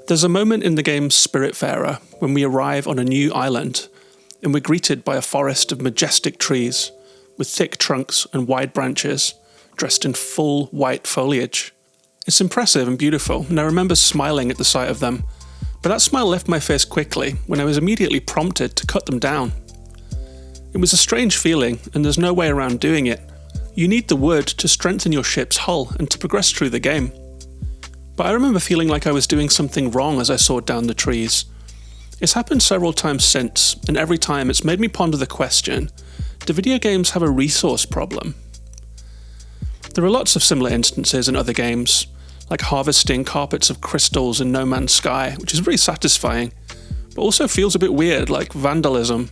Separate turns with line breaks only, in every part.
There's a moment in the game Spiritfarer when we arrive on a new island and we're greeted by a forest of majestic trees with thick trunks and wide branches dressed in full white foliage. It's impressive and beautiful, and I remember smiling at the sight of them, but that smile left my face quickly when I was immediately prompted to cut them down. It was a strange feeling, and there's no way around doing it. You need the wood to strengthen your ship's hull and to progress through the game. But I remember feeling like I was doing something wrong as I sawed down the trees. It's happened several times since, and every time it's made me ponder the question, do video games have a resource problem? There are lots of similar instances in other games, like harvesting carpets of crystals in No Man's Sky, which is very satisfying, but also feels a bit weird, like vandalism,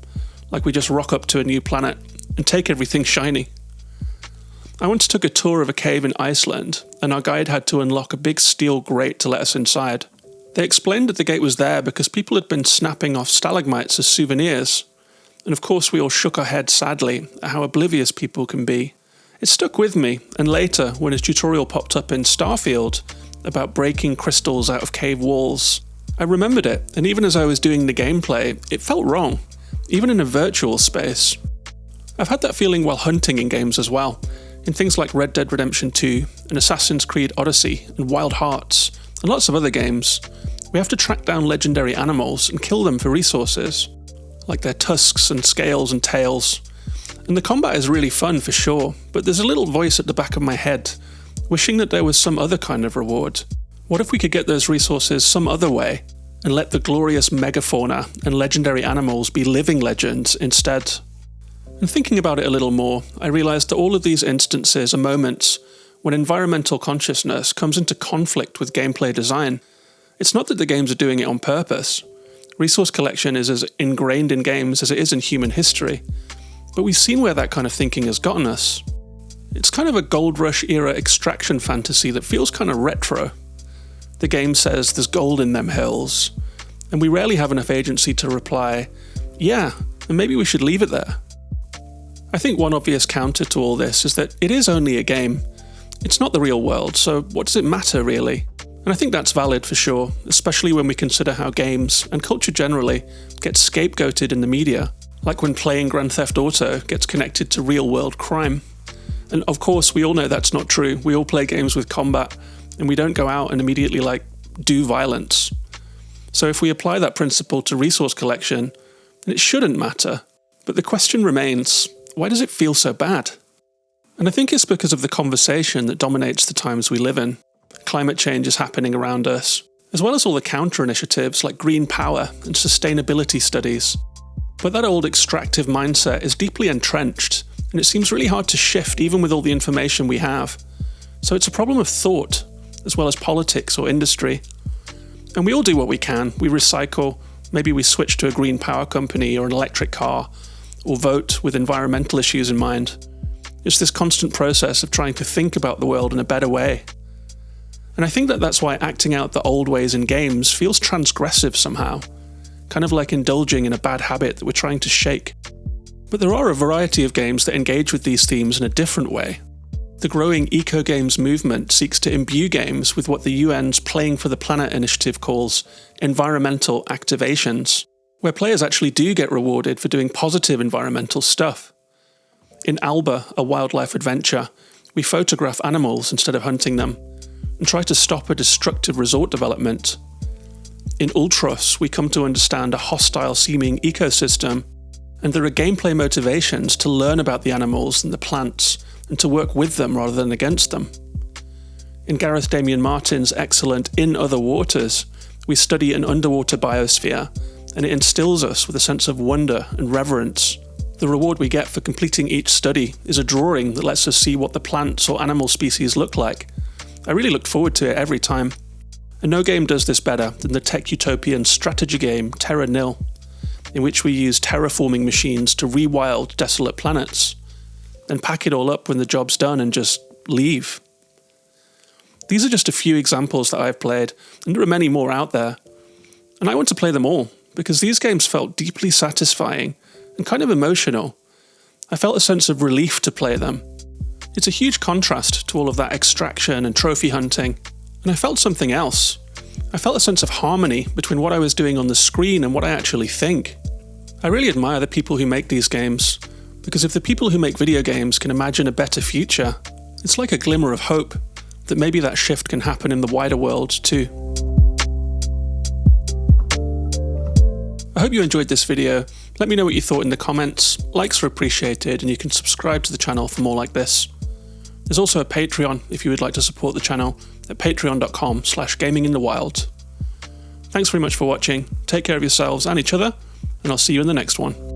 like we just rock up to a new planet and take everything shiny. I once took a tour of a cave in Iceland, and our guide had to unlock a big steel grate to let us inside. They explained that the gate was there because people had been snapping off stalagmites as souvenirs, and of course we all shook our heads sadly at how oblivious people can be. It stuck with me, and later, when a tutorial popped up in Starfield about breaking crystals out of cave walls, I remembered it, and even as I was doing the gameplay, it felt wrong, even in a virtual space. I've had that feeling while hunting in games as well, in things like Red Dead Redemption 2 and Assassin's Creed Odyssey and Wild Hearts and lots of other games. We have to track down legendary animals and kill them for resources, like their tusks and scales and tails. And the combat is really fun for sure, but there's a little voice at the back of my head, wishing that there was some other kind of reward. What if we could get those resources some other way, and let the glorious megafauna and legendary animals be living legends instead? And thinking about it a little more, I realised that all of these instances are moments when environmental consciousness comes into conflict with gameplay design. It's not that the games are doing it on purpose. Resource collection is as ingrained in games as it is in human history. But we've seen where that kind of thinking has gotten us. It's kind of a Gold Rush era extraction fantasy that feels kind of retro. The game says there's gold in them hills, and we rarely have enough agency to reply, yeah, and maybe we should leave it there. I think one obvious counter to all this is that it is only a game. It's not the real world, so what does it matter really? And I think that's valid for sure, especially when we consider how games, and culture generally, get scapegoated in the media, like when playing Grand Theft Auto gets connected to real-world crime. And of course, we all know that's not true. We all play games with combat, and we don't go out and immediately, do violence. So if we apply that principle to resource collection, then it shouldn't matter. But the question remains, why does it feel so bad? And I think it's because of the conversation that dominates the times we live in. Climate change is happening around us, as well as all the counter-initiatives like green power and sustainability studies. But that old extractive mindset is deeply entrenched, and it seems really hard to shift even with all the information we have. So it's a problem of thought, as well as politics or industry. And we all do what we can. We recycle, maybe we switch to a green power company or an electric car, or vote with environmental issues in mind. It's this constant process of trying to think about the world in a better way. And I think that's why acting out the old ways in games feels transgressive somehow, kind of like indulging in a bad habit that we're trying to shake. But there are a variety of games that engage with these themes in a different way. The growing eco-games movement seeks to imbue games with what the UN's Playing for the Planet initiative calls environmental activations, where players actually do get rewarded for doing positive environmental stuff. In Alba, a wildlife adventure, we photograph animals instead of hunting them, and try to stop a destructive resort development. In Ultros, we come to understand a hostile-seeming ecosystem, and there are gameplay motivations to learn about the animals and the plants, and to work with them rather than against them. In Gareth Damian Martin's excellent In Other Waters, we study an underwater biosphere, and it instills us with a sense of wonder and reverence. The reward we get for completing each study is a drawing that lets us see what the plants or animal species look like. I really looked forward to it every time. And no game does this better than the tech-utopian strategy game Terra Nil, in which we use terraforming machines to rewild desolate planets, then pack it all up when the job's done and just leave. These are just a few examples that I've played, and there are many more out there. And I want to play them all, because these games felt deeply satisfying and kind of emotional. I felt a sense of relief to play them. It's a huge contrast to all of that extraction and trophy hunting, and I felt something else. I felt a sense of harmony between what I was doing on the screen and what I actually think. I really admire the people who make these games, because if the people who make video games can imagine a better future, it's like a glimmer of hope that maybe that shift can happen in the wider world too. I hope you enjoyed this video. Let me know what you thought in the comments. Likes are appreciated, and you can subscribe to the channel for more like this. There's also a Patreon if you would like to support the channel at patreon.com/gaminginthewild. Thanks very much for watching. Take care of yourselves and each other, and I'll see you in the next one.